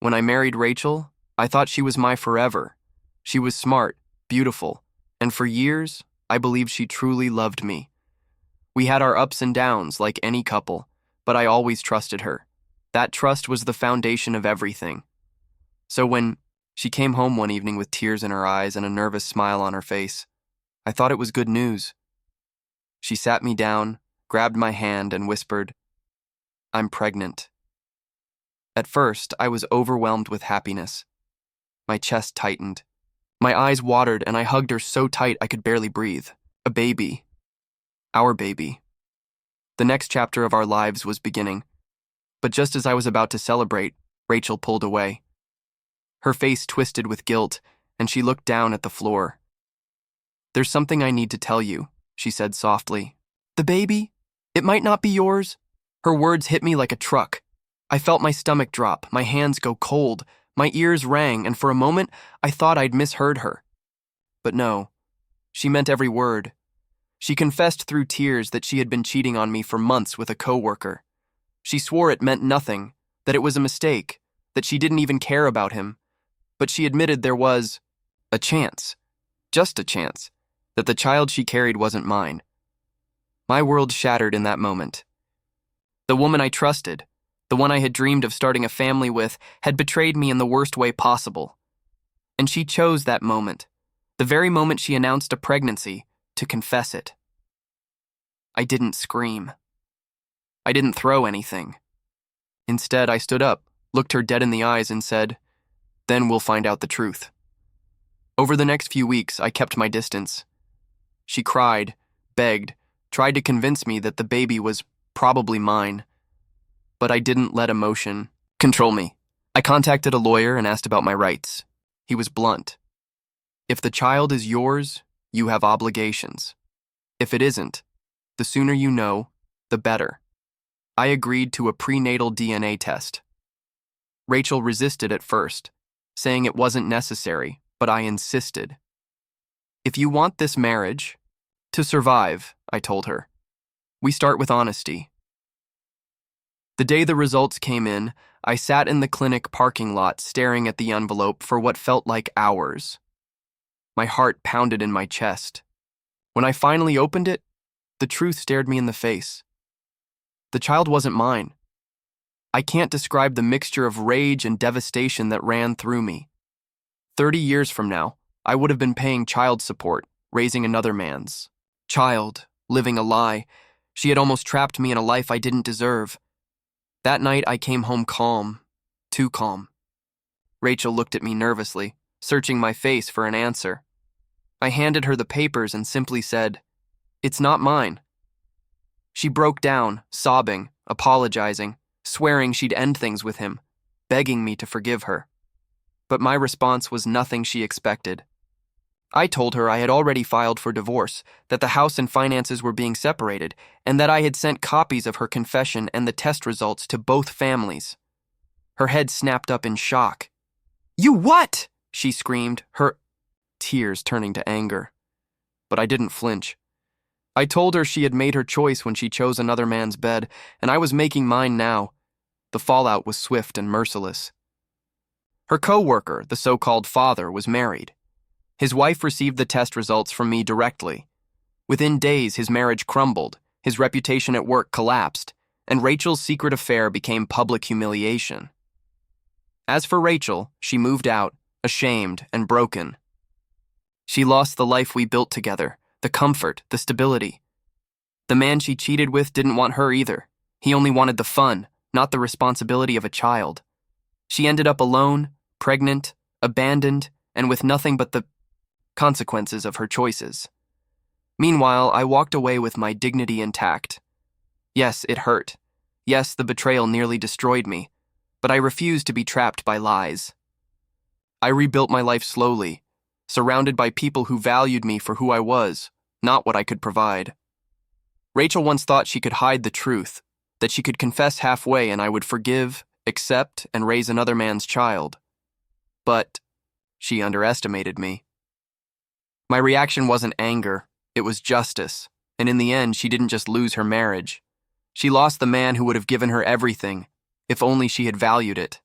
When I married Rachel, I thought she was my forever. She was smart, beautiful, and for years, I believed she truly loved me. We had our ups and downs like any couple, but I always trusted her. That trust was the foundation of everything. So when she came home one evening with tears in her eyes and a nervous smile on her face, I thought it was good news. She sat me down, grabbed my hand, and whispered, "I'm pregnant." At first, I was overwhelmed with happiness. My chest tightened. My eyes watered, and I hugged her so tight I could barely breathe. A baby. Our baby. The next chapter of our lives was beginning. But just as I was about to celebrate, Rachel pulled away. Her face twisted with guilt, and she looked down at the floor. "There's something I need to tell you," she said softly. "The baby? It might not be yours." Her words hit me like a truck. I felt my stomach drop, my hands go cold, my ears rang, and for a moment, I thought I'd misheard her. But no, she meant every word. She confessed through tears that she had been cheating on me for months with a coworker. She swore it meant nothing, that it was a mistake, that she didn't even care about him. But she admitted there was a chance, just a chance, that the child she carried wasn't mine. My world shattered in that moment. The woman I trusted, the one I had dreamed of starting a family with, had betrayed me in the worst way possible. And she chose that moment, the very moment she announced a pregnancy, to confess it. I didn't scream. I didn't throw anything. Instead, I stood up, looked her dead in the eyes, and said, "Then we'll find out the truth." Over the next few weeks, I kept my distance. She cried, begged, tried to convince me that the baby was probably mine. But I didn't let emotion control me. I contacted a lawyer and asked about my rights. He was blunt. "If the child is yours, you have obligations. If it isn't, the sooner you know, the better." I agreed to a prenatal DNA test. Rachel resisted at first, saying it wasn't necessary, but I insisted. "If you want this marriage to survive," I told her, "we start with honesty." The day the results came in, I sat in the clinic parking lot staring at the envelope for what felt like hours. My heart pounded in my chest. When I finally opened it, the truth stared me in the face. The child wasn't mine. I can't describe the mixture of rage and devastation that ran through me. 30 years from now, I would have been paying child support, raising another man's child, living a lie. She had almost trapped me in a life I didn't deserve. That night, I came home calm, too calm. Rachel looked at me nervously, searching my face for an answer. I handed her the papers and simply said, "It's not mine." She broke down, sobbing, apologizing, swearing she'd end things with him, begging me to forgive her. But my response was nothing she expected. I told her I had already filed for divorce, that the house and finances were being separated, and that I had sent copies of her confession and the test results to both families. Her head snapped up in shock. "You what?" she screamed, her tears turning to anger. But I didn't flinch. I told her she had made her choice when she chose another man's bed, and I was making mine now. The fallout was swift and merciless. Her co-worker, the so-called father, was married. His wife received the test results from me directly. Within days, his marriage crumbled, his reputation at work collapsed, and Rachel's secret affair became public humiliation. As for Rachel, she moved out, ashamed and broken. She lost the life we built together, the comfort, the stability. The man she cheated with didn't want her either. He only wanted the fun, not the responsibility of a child. She ended up alone, pregnant, abandoned, and with nothing but the consequences of her choices. Meanwhile, I walked away with my dignity intact. Yes, it hurt. Yes, the betrayal nearly destroyed me, but I refused to be trapped by lies. I rebuilt my life slowly, surrounded by people who valued me for who I was, not what I could provide. Rachel once thought she could hide the truth, that she could confess halfway and I would forgive, accept, and raise another man's child. But she underestimated me. My reaction wasn't anger, it was justice, and in the end, she didn't just lose her marriage. She lost the man who would have given her everything, if only she had valued it.